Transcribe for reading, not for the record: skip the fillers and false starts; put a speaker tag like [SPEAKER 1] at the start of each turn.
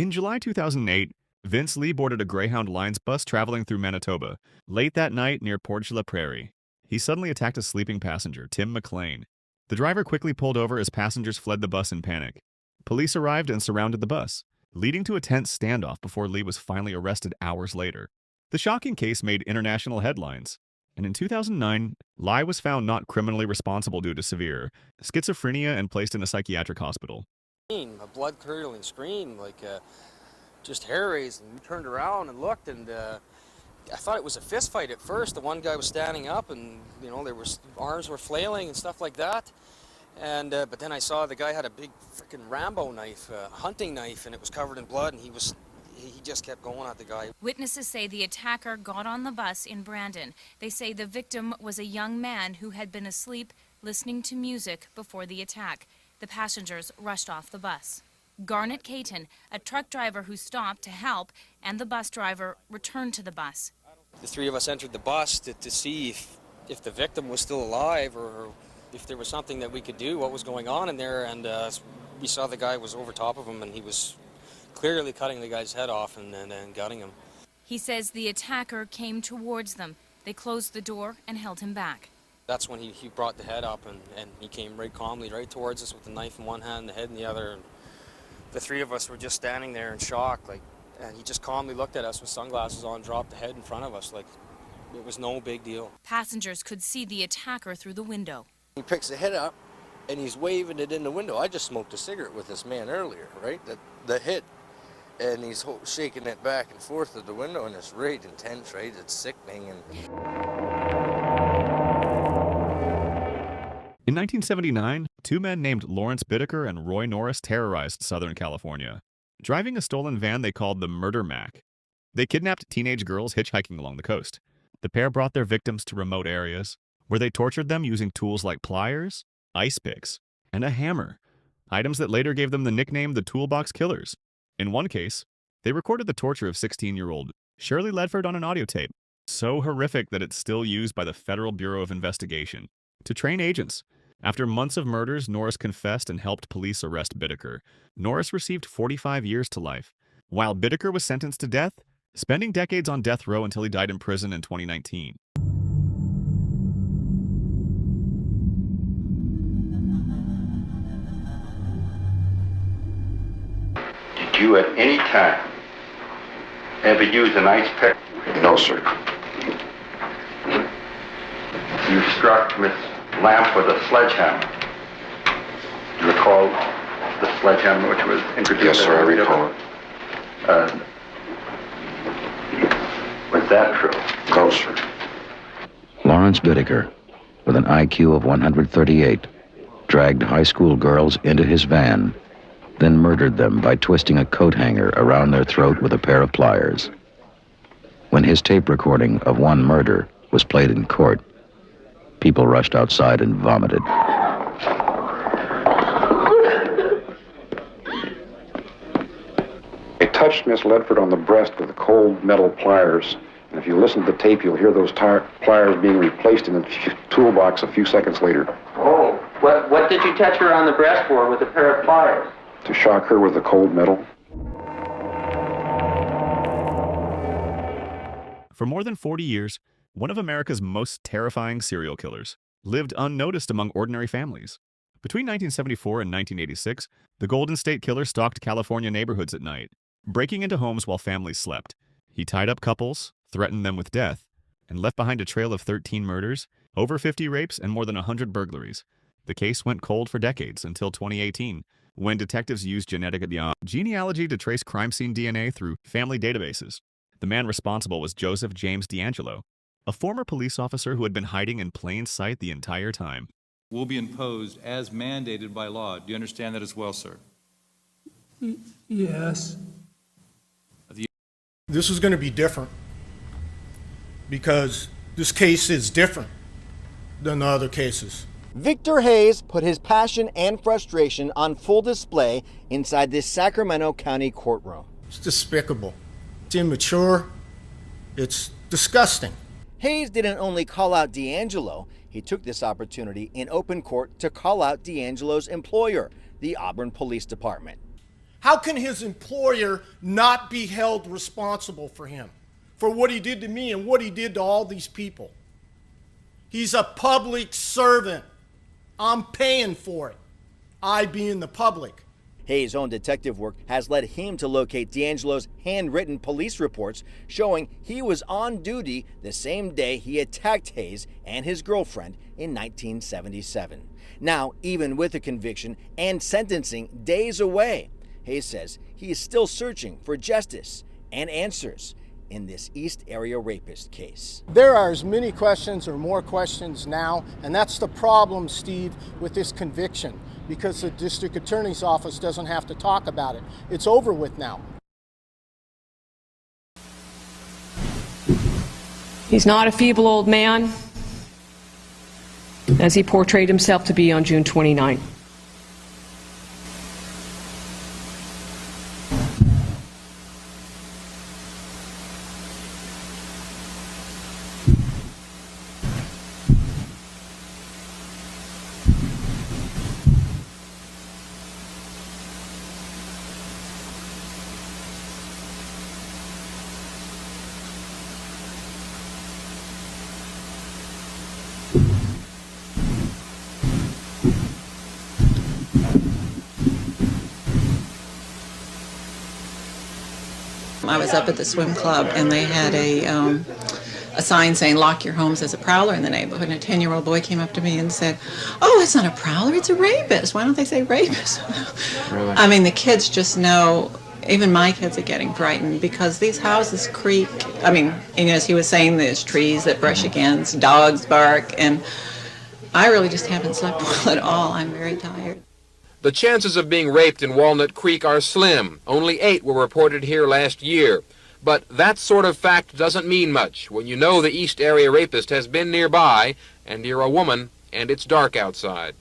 [SPEAKER 1] In July 2008, Vince Lee boarded a Greyhound Lines bus traveling through Manitoba. Late that night near Portage la Prairie, he suddenly attacked a sleeping passenger, Tim McLean. The driver quickly pulled over as passengers fled the bus in panic. Police arrived and surrounded the bus, leading to a tense standoff before Lee was finally arrested hours later. The shocking case made international headlines, and in 2009, Lee was found not criminally responsible due to severe schizophrenia and placed in a psychiatric hospital.
[SPEAKER 2] A blood-curdling scream, just hair raised, and we turned around and looked, and I thought it was a fist fight at first. The one guy was standing up, and there was arms were flailing and stuff like that. And but then I saw the guy had a big freaking Rambo knife, hunting knife, and it was covered in blood, and he just kept going at the guy.
[SPEAKER 3] Witnesses say the attacker got on the bus in Brandon. They say the victim was a young man who had been asleep listening to music before the attack. The passengers rushed off the bus. Garnet Caton, a truck driver who stopped to help, and the bus driver returned to the bus.
[SPEAKER 2] The three of us entered the bus to see if the victim was still alive or if there was something that we could do, what was going on in there, and we saw the guy was over top of him, and he was clearly cutting the guy's head off and gutting him.
[SPEAKER 3] He says the attacker came towards them. They closed the door and held him back.
[SPEAKER 2] That's when he brought the head up, and he came right calmly right towards us with the knife in one hand, the head in the other. And the three of us were just standing there in shock, and he just calmly looked at us with sunglasses on, dropped the head in front of us, like it was no big deal.
[SPEAKER 3] Passengers could see the attacker through the window.
[SPEAKER 4] He picks the head up, and he's waving it in the window. I just smoked a cigarette with this man earlier, right? The hit, and he's shaking it back and forth at the window, and it's really intense, right? It's sickening.
[SPEAKER 1] In 1979, two men named Lawrence Bittaker and Roy Norris terrorized Southern California, driving a stolen van they called the Murder Mac. They kidnapped teenage girls hitchhiking along the coast. The pair brought their victims to remote areas, where they tortured them using tools like pliers, ice picks, and a hammer, items that later gave them the nickname the Toolbox Killers. In one case, they recorded the torture of 16-year-old Shirley Ledford on an audio tape, so horrific that it's still used by the Federal Bureau of Investigation to train agents. After months of murders, Norris confessed and helped police arrest Bittaker. Norris received 45 years to life, while Bittaker was sentenced to death, spending decades on death row until he died in prison in 2019.
[SPEAKER 5] Did you at any time ever use an ice pick?
[SPEAKER 6] No, sir.
[SPEAKER 5] You struck Miss Lamp with a sledgehammer. Do you recall the sledgehammer which was introduced?
[SPEAKER 6] Yes, sir, I recall it.
[SPEAKER 5] Was that true?
[SPEAKER 6] No, sir.
[SPEAKER 7] Lawrence Bittaker, with an IQ of 138, dragged high school girls into his van, then murdered them by twisting a coat hanger around their throat with a pair of pliers. When his tape recording of one murder was played in court, people rushed outside and vomited.
[SPEAKER 6] They touched Miss Ledford on the breast with the cold metal pliers. And if you listen to the tape, you'll hear those pliers being replaced in the toolbox a few seconds later.
[SPEAKER 8] Oh, what did you touch her on the breast for with a pair of pliers?
[SPEAKER 6] To shock her with the cold metal.
[SPEAKER 1] For more than 40 years, one of America's most terrifying serial killers lived unnoticed among ordinary families. Between 1974 and 1986, the Golden State Killer stalked California neighborhoods at night, breaking into homes while families slept. He tied up couples, threatened them with death, and left behind a trail of 13 murders, over 50 rapes, and more than 100 burglaries. The case went cold for decades until 2018, when detectives used genetic genealogy to trace crime scene DNA through family databases. The man responsible was Joseph James D'Angelo, a former police officer who had been hiding in plain sight the entire time.
[SPEAKER 9] Will be imposed as mandated by law. Do you understand that as well, sir?
[SPEAKER 10] Yes. This is going to be different because this case is different than the other cases.
[SPEAKER 11] Victor Hayes put his passion and frustration on full display inside this Sacramento County courtroom.
[SPEAKER 10] It's despicable. It's immature. It's disgusting.
[SPEAKER 11] Hayes didn't only call out D'Angelo, he took this opportunity in open court to call out D'Angelo's employer, the Auburn Police Department.
[SPEAKER 10] How can his employer not be held responsible for him, for what he did to me and what he did to all these people? He's a public servant. I'm paying for it, I being the public.
[SPEAKER 11] Hayes' own detective work has led him to locate D'Angelo's handwritten police reports showing he was on duty the same day he attacked Hayes and his girlfriend in 1977. Now, even with a conviction and sentencing days away, Hayes says he is still searching for justice and answers in this East Area Rapist case.
[SPEAKER 10] There are as many questions or more questions now, and that's the problem, Steve, with this conviction, because the district attorney's office doesn't have to talk about it. It's over with now.
[SPEAKER 12] He's not a feeble old man, as he portrayed himself to be on June 29.
[SPEAKER 13] I was up at the swim club and they had a sign saying lock your homes as a prowler in the neighborhood, and a 10-year-old boy came up to me and said, oh, it's not a prowler, it's a rapist. Why don't they say rapist? Really? I mean, the kids just know, even my kids are getting frightened because these houses creak. I mean, and as he was saying, there's trees that brush against, dogs bark, and I really just haven't slept well at all. I'm very tired.
[SPEAKER 14] The chances of being raped in Walnut Creek are slim. Only 8 were reported here last year. But that sort of fact doesn't mean much when you know the East Area Rapist has been nearby and you're a woman and it's dark outside.